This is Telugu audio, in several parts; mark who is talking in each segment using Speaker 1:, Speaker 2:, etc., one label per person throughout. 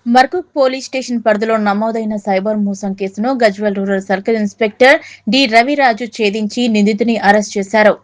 Speaker 1: మర్కూక్ పోలీస్ స్టేషన్ పరిధిలో నమోదైన సైబర్ మోసం కేసును Gajwel rural circle inspector D Raviraju ఛేదించి నిందితుని అరెస్ట్ చేశారు.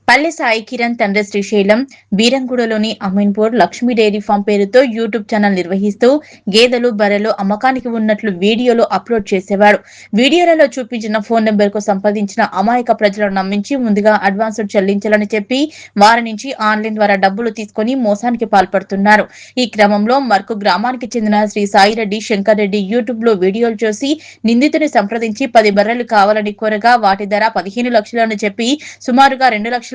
Speaker 1: పల్లె సాయి కిరణ్ తండ్రి శ్రీశైలం బీరంగూడలోని అమీన్పూర్ లక్ష్మీ డైరీ ఫామ్ పేరుతో యూట్యూబ్ ఛానల్ నిర్వహిస్తూ గేదెలు బర్రెలు అమ్మకానికి ఉన్నట్లు వీడియోలు అప్లోడ్ చేసేవాడు. వీడియోలలో చూపించిన ఫోన్ నెంబర్ కు సంప్రదించిన అమాయక ప్రజలను నమ్మించి ముందుగా అడ్వాన్స్ చెల్లించాలని చెప్పి వారి నుంచి ఆన్లైన్ ద్వారా డబ్బులు తీసుకుని మోసానికి పాల్పడుతున్నారు. ఈ క్రమంలో మర్కు గ్రామానికి చెందిన శ్రీ సాయిరెడ్డి శంకర్ రెడ్డి యూట్యూబ్ లో వీడియోలు చూసి నిందితుని సంప్రదించి 10 బర్రెలు కావాలని కోరగా వాటి ధర 15 లక్షలని చెప్పి సుమారుగా 2,50,000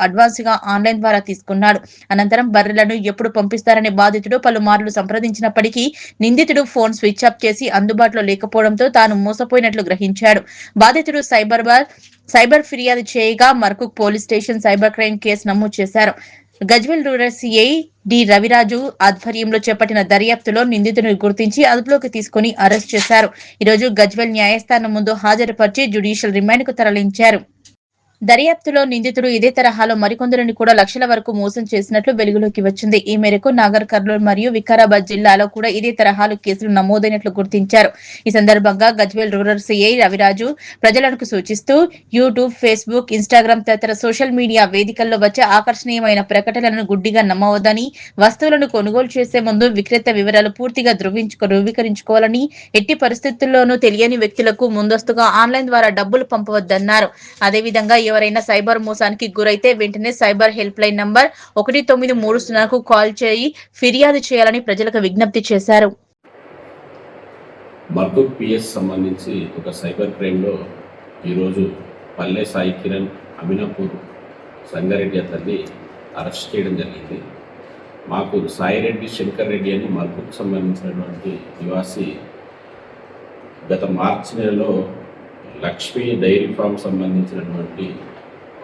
Speaker 1: అడ్వాన్స్ గా ఆన్లైన్ ద్వారా తీసుకున్నాడు. అనంతరం బర్రెలను ఎప్పుడు పంపిస్తారనే బాధితుడు పలుమార్లు సంప్రదించినప్పటికీ నిందితుడు ఫోన్ స్విచ్ ఆఫ్ చేసి అందుబాటులో లేకపోవడంతో తాను మోసపోయినట్లు గ్రహించాడు. బాధితుడు సైబర్ ఫిర్యాదు చేయగా Markook police station cyber crime case నమోదు చేశారు. Gajwel rural CI D Raviraju ఆధ్వర్యంలో చేపట్టిన దర్యాప్తులో నిందితుడిని గుర్తించి అదుపులోకి తీసుకుని అరెస్ట్ చేశారు. ఈరోజు గజ్వేల్ న్యాయస్థానం ముందు హాజరుపరిచి జ్యుడిషియల్ రిమాండ్ కు తరలించారు. దర్యాప్తులో నిందితుడు ఇదే తరహాలో మరికొందరిని కూడా లక్షల వరకు మోసం చేసినట్లు వెలుగులోకి వచ్చింది. ఈ మేరకు నాగర్ కర్నూలు మరియు వికారాబాద్ జిల్లాలో కూడా ఇదే తరహాలో కేసులు నమోదైనట్లు గుర్తించారు. ఈ సందర్భంగా గజ్వేల్ రూరల్ సిఐ రవిరాజు ప్రజలకు సూచిస్తూ యూట్యూబ్, ఫేస్బుక్, ఇన్స్టాగ్రామ్ తదితర సోషల్ మీడియా వేదికల్లో వచ్చే ఆకర్షణీయమైన ప్రకటనలను గుడ్డిగా నమ్మవద్దని, వస్తువులను కొనుగోలు చేసే ముందు విక్రేత వివరాలు పూర్తిగా ధృవీకరించుకోవాలని, ఎట్టి పరిస్థితుల్లోనూ తెలియని వ్యక్తులకు ముందస్తుగా ఆన్లైన్ ద్వారా డబ్బులు పంపవద్దన్నారు. అదేవిధంగా ఎవరైనా సైబర్ మోసానికి గురైతే వెంటనే సైబర్ హెల్ప్ లైన్ నంబర్ 1930కు కాల్ చేయి ఫిర్యాదు చేయాలని ప్రజలకు విజ్ఞప్తి చేశారు.
Speaker 2: మర్కూక్ పిఎస్ సంబంధించి ఒక సైబర్ క్రైమ్లో ఈరోజు పల్లె సాయి కిరణ్ అమినాపూర్ సంగారెడ్డి అతన్ని అరెస్ట్ చేయడం జరిగింది. మాకు సాయిరెడ్డి శంకర్ రెడ్డి అని మర్కూక్ సంబంధించినటువంటి నివాసి గత మార్చి నెలలో లక్ష్మీ డైరీ ఫామ్ సంబంధించినటువంటి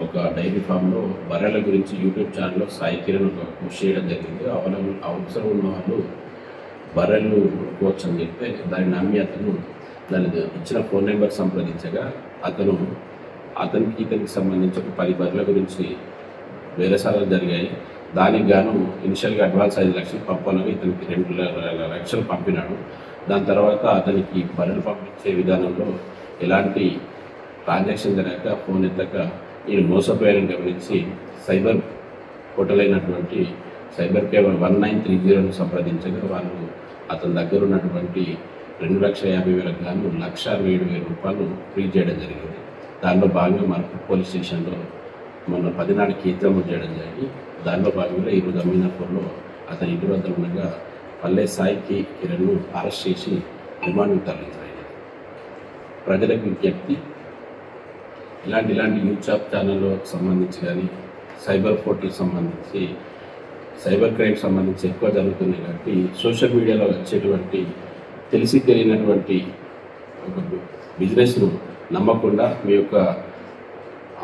Speaker 2: ఒక డైరీ ఫామ్లో బర్రెల గురించి యూట్యూబ్ ఛానల్లో సాయి కిరణ్ ఒక పోస్ట్ చేయడం జరిగింది. అవసరం ఉన్న వాళ్ళు బర్రెలు కొనుక్కోవచ్చు అని చెప్తే దాన్ని నమ్మి అతను దాని ఇచ్చిన ఫోన్ నెంబర్ సంప్రదించగా అతనికి ఇతనికి సంబంధించి ఒక 10 బర్రెల గురించి వేరేసార్లు జరిగాయి. దానికి గాను ఇనిషియల్గా అడ్వాన్స్ 5 లక్షలు పంపాలని ఇతనికి 2 లక్షలు పంపినాడు. దాని తర్వాత అతనికి బర్రెలు పంపించే విధానంలో ఎలాంటి ట్రాన్సాక్షన్ జరగక ఫోన్ ఎత్తక ఈయన మోసపోయారని గమనించి సైబర్ పోర్టల్ అయినటువంటి సైబర్ కేర్ 1930ను సంప్రదించగా వాళ్ళు అతని దగ్గర ఉన్నటువంటి 2,50,000 గాను 1,67,000 రూపాయలు ఫ్రీ చేయడం జరిగింది. దానిలో భాగంగా మనకు పోలీస్ స్టేషన్లో మొన్న 10 నాడు కేసు నమోదు చేయడం జరిగింది. దానిలో భాగంగా ఈరోజు అమీనాపూర్లో అతని ఇంటి వద్ద ఉండగా పల్లె సాయి కిరణ్ను అరెస్ట్ చేసి రిమాండ్కు తరలించారు. ప్రజలకు విజ్ఞప్తి, ఇలాంటి యూట్యూబ్ ఛానల్లో సంబంధించి కానీ సైబర్ పోర్టల్ సంబంధించి సైబర్ క్రైమ్ సంబంధించి ఎక్కువ జరుగుతుంది కాబట్టి సోషల్ మీడియాలో వచ్చేటువంటి తెలియనటువంటి ఒక బిజినెస్ను నమ్మకుండా మీ యొక్క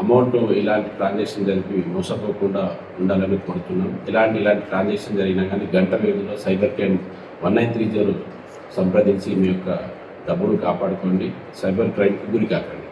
Speaker 2: అమౌంట్ ఇలాంటి ట్రాన్సాక్షన్ జరిపి మోసపోకుండా ఉండాలని కోరుతున్నాం. ఇలాంటి ట్రాన్సాక్షన్ జరిగినా కానీ గంట వ్యవధిలో సైబర్ క్రైమ్ 1930 సంప్రదించి మీ యొక్క డబ్బును కాపాడుకోండి. సైబర్ క్రైమ్కి గురి కాకండి.